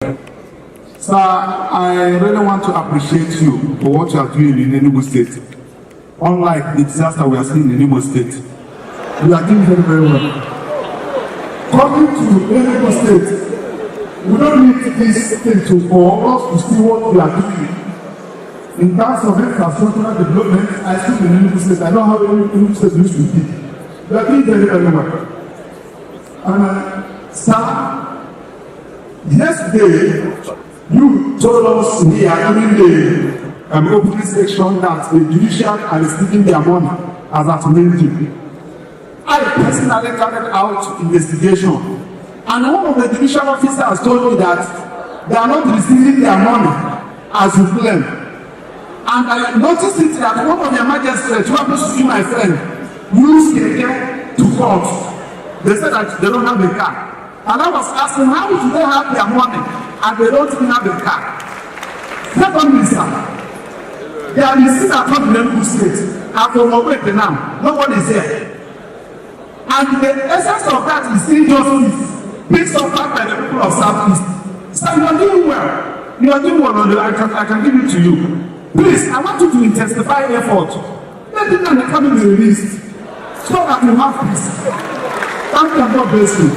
Sir, I really want to appreciate you for what you are doing in Enugu State. Unlike the disaster we are seeing in Imo State, you are doing very, very well. Coming to Enugu State, we don't need this thing for us to see what we are doing. In terms of infrastructural development, I still in Enugu State. I know how Enugu State used to be. We are doing very, very well. And sir, yesterday, you told us here during the opening section that the judiciary are receiving their money as at Nnamdi. I personally carried out investigation, and one of the judicial officers told me that they are not receiving their money as you claim. And I noticed it that one of their magistrates, who happens to be my friend, used Keke to court. They said that they don't have a car. And I was asking, how do they have their money and they don't even have a car? Secondly, sir, they are received at home in Enugu State. And from Obi now, nobody is here. And the essence of that is injustice being suffered by the people of Southeast. So you are doing well. You are doing well. I can give it to you. Please, I want you to intensify effort. Let them and come in the release so that you have peace. Thank you and God bless you.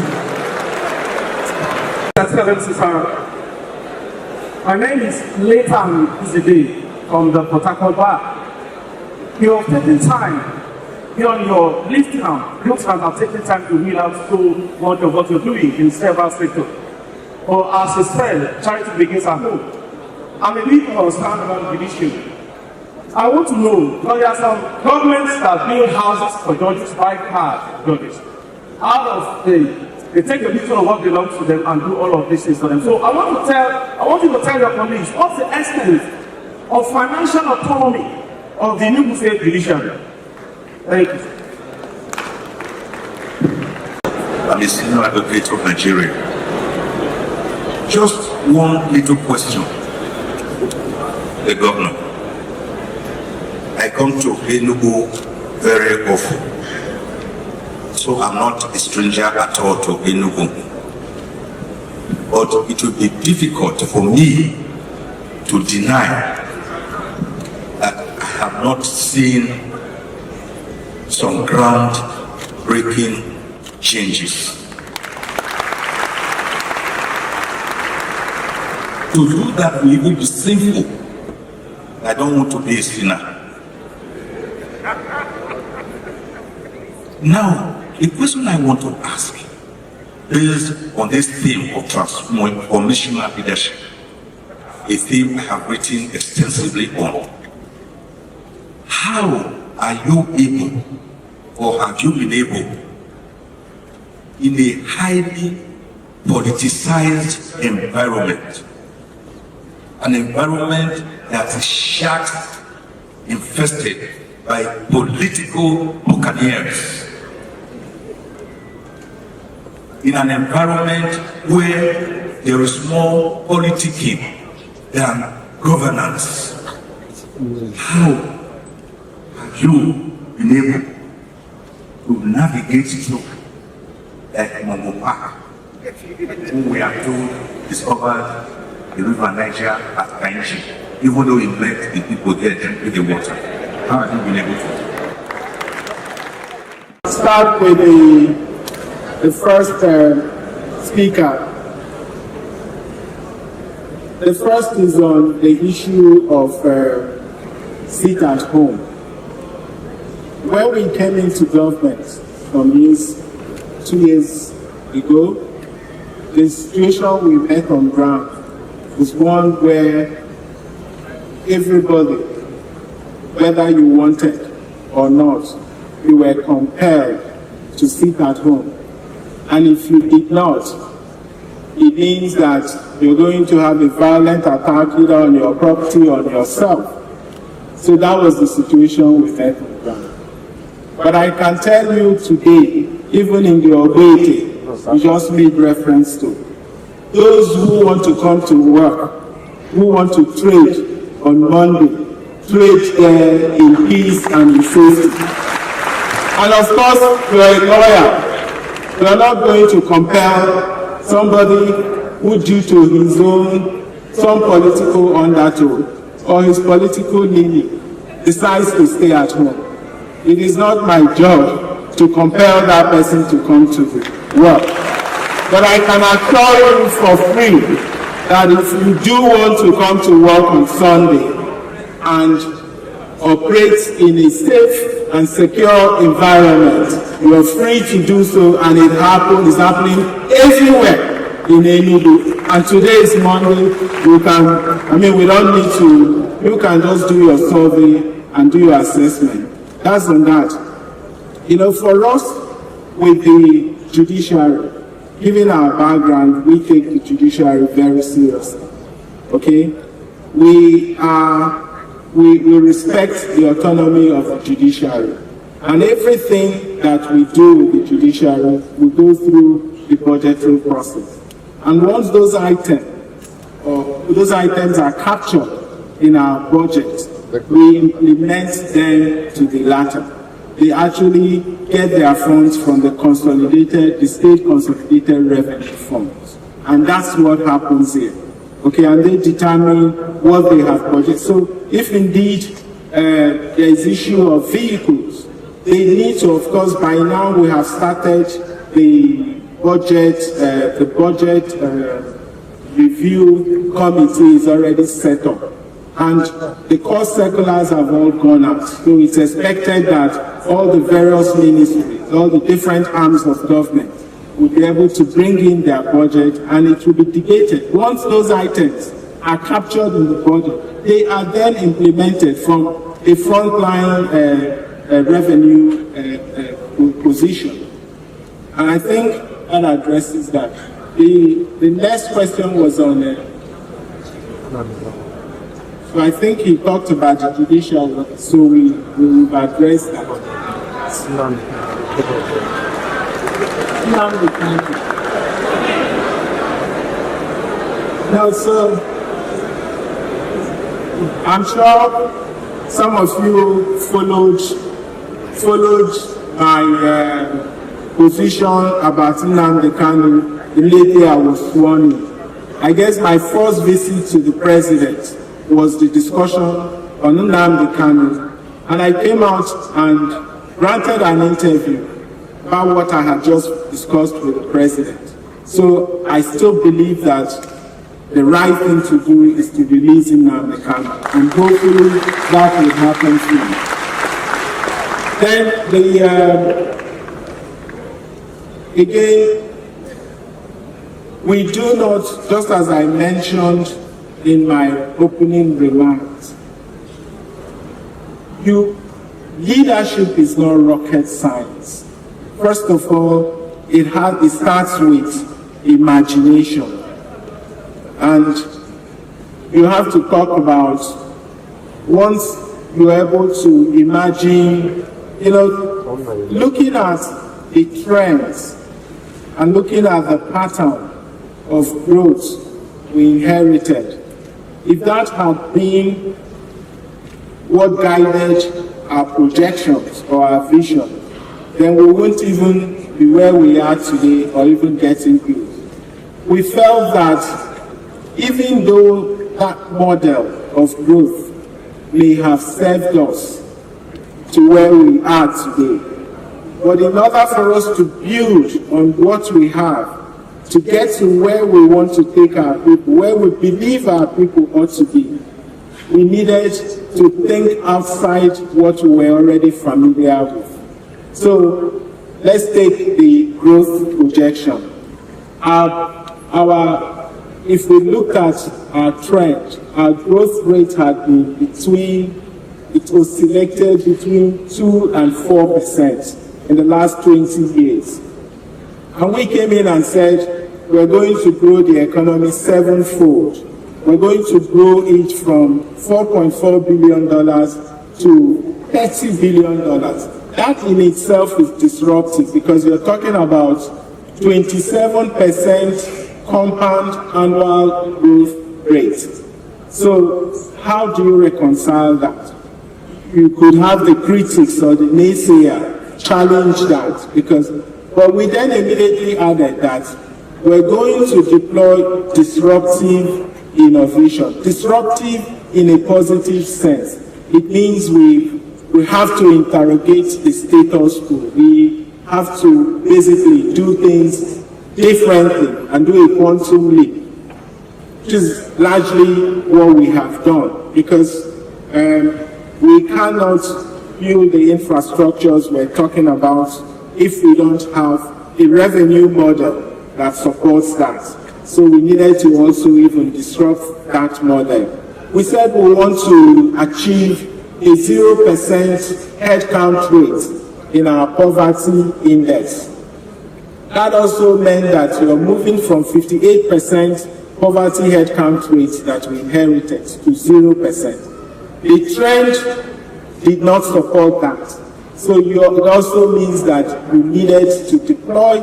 My name is Leighton Izide from the Port Harcourt Bar. You have taken time here on your list now. Looks like I've taken time to wheel out so much of what you're doing in several sectors. But as a said, charity begins at home. I'm a bit concerned about the issue. I want to know, because there are some governments that build houses for judges, buy cars for judges. Out of they take a little of what belongs to them and do all of these things for them. So I want you to tell your police what's the extent of financial autonomy of the Enugu State judiciary. Thank you. I'm a senior advocate of Nigeria. Just one little question. The governor. I come to Enugu very often. So I'm not a stranger at all to Enugu. But it will be difficult for me to deny that I have not seen some ground-breaking changes. To do that will even be sinful. I don't want to be a sinner. Now, the question I want to ask, based on this theme of transformational leadership, a theme I have written extensively on, how are you able, or have you been able, in a highly politicized environment, an environment that is shark infested by political buccaneers, in an environment where there is more politicking than governance, how have you been able to navigate through like Mongo Park, who we are told discovered the river Niger at Kainji, even though it let the people there drink the water? How have you been able to? Start with the first speaker. The first is on the issue of sit at home. When we came into government from 2 years ago, the situation we met on ground was one where everybody, whether you wanted or not, you were compelled to sit at home. And if you did not, it means that you're going to have a violent attack either on your property or on yourself. So that was the situation we met on ground. But I can tell you today, even in the Obete, you just made reference to, those who want to come to work, who want to trade on Monday, trade there in peace and in safety. And of course, you're a lawyer. You're not going to compel somebody who due to his own, some political undertone or his political leaning decides to stay at home. It is not my job to compel that person to come to the work. But I can assure you for free that if you do want to come to work on Sunday and operate in a safe and secure environment, you are free to do so, and it's happening everywhere in Enugu. And today is Monday. You can just do your survey and do your assessment. That's on that. For us with the judiciary, given our background, we take the judiciary very seriously. Okay? We respect the autonomy of the judiciary. And everything that we do with the judiciary, we go through the budgetary process. And once those items are captured in our budget, we implement them to the latter. They actually get their funds from the state consolidated revenue funds. And that's what happens here. Okay, and they determine what they have budgeted. So if indeed there is issue of vehicles, they need to, of course, by now we have started the budget review committee is already set up. And the core circulars have all gone out. So it's expected that all the various ministries, all the different arms of government will be able to bring in their budget, and it will be debated. Once those items are captured in the budget, they are then implemented from a frontline revenue position. And I think that addresses that. The next question was on so I think he talked about the judicial, so we will address that. Now, so I'm sure some of you followed my position about Nnamdi Kanu immediately I was sworn in. I guess my first visit to the president was the discussion on Nnamdi Kanu, and I came out and granted an interview about what I had just discussed with the president. So I still believe that the right thing to do is to release Nnamdi Kanu, and hopefully that will happen soon. Then again, we do not, just as I mentioned in my opening remarks, leadership is not rocket science. First of all, it starts with imagination. And you have to talk about, once you're able to imagine, looking at the trends and looking at the pattern of growth we inherited, if that had been what guided our projections or our vision, then we wouldn't even be where we are today or even getting close. We felt that even though that model of growth may have served us to where we are today, but in order for us to build on what we have, to get to where we want to take our people, where we believe our people ought to be, we needed to think outside what we were already familiar with. So let's take the growth projection. If we look at our trend, our growth rate had been it oscillated between 2 and 4% in the last 20 years. And we came in and said, we're going to grow the economy 7-fold. We're going to grow it from $4.4 billion to $30 billion. That in itself is disruptive, because you're talking about 27% compound annual growth rate. So how do you reconcile that? You could have the critics or the naysayer challenge that, but we then immediately added that we're going to deploy disruptive innovation. Disruptive in a positive sense. It means we have to interrogate the status quo. We have to basically do things differently and do a quantum leap, which is largely what we have done, because we cannot build the infrastructures we're talking about if we don't have a revenue model that supports that. So we needed to also even disrupt that model. We said we want to achieve a 0% headcount rate in our poverty index. That also meant that we are moving from 58% poverty headcount rate that we inherited to 0%. The trend did not support that. So it also means that we needed to deploy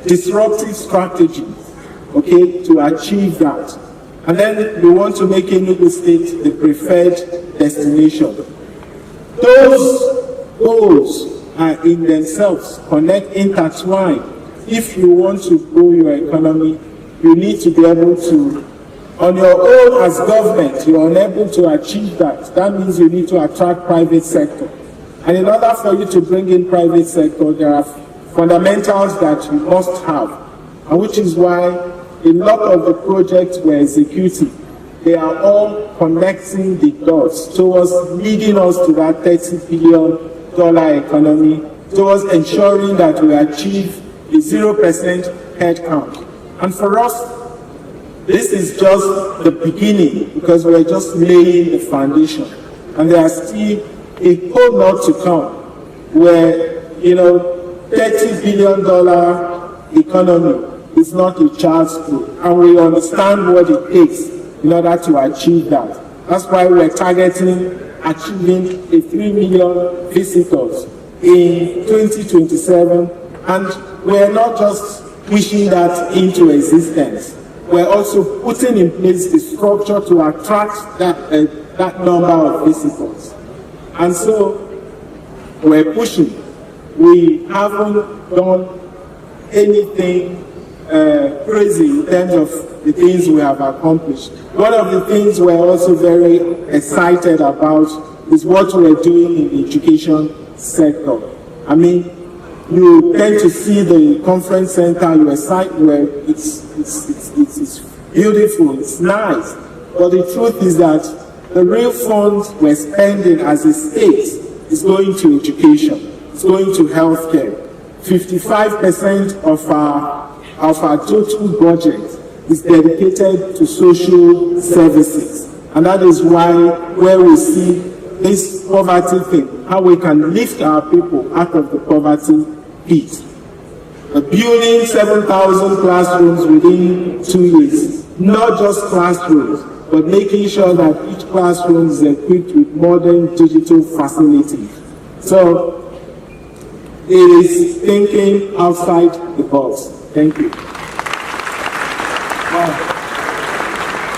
disruptive strategies, okay, to achieve that. And then we want to make Enugu State the preferred destination. Those goals are in themselves intertwined. If you want to grow your economy, you need to be able to, on your own as government, you're unable to achieve that. That means you need to attract private sector. And in order for you to bring in private sector, there are fundamentals that you must have, and which is why a lot of the projects we're executing, they are all connecting the dots towards leading us to that $30 billion economy, towards ensuring that we achieve a 0% headcount. And for us, this is just the beginning, because we're just laying the foundation. And there are still a whole lot to come, where, $30 billion economy is not a child's play. And we understand what it takes in order to achieve that. That's why we're targeting achieving a 3 million visitors in 2027. And we're not just wishing that into existence. We're also putting in place the structure to attract that number of visitors. And so we're pushing. We haven't done anything crazy in terms of the things we have accomplished. One of the things we're also very excited about is what we're doing in the education sector. I mean, you tend to see the conference center, you excite where it's beautiful, it's nice. But the truth is that the real funds we're spending as a state is going to education, it's going to healthcare. 55% of our total budget is dedicated to social services. And that is where we see this poverty thing, how we can lift our people out of the poverty pit. Building 7,000 classrooms within 2 years, not just classrooms, but making sure that each classroom is equipped with modern digital facilities. So it is thinking outside the box. Thank you.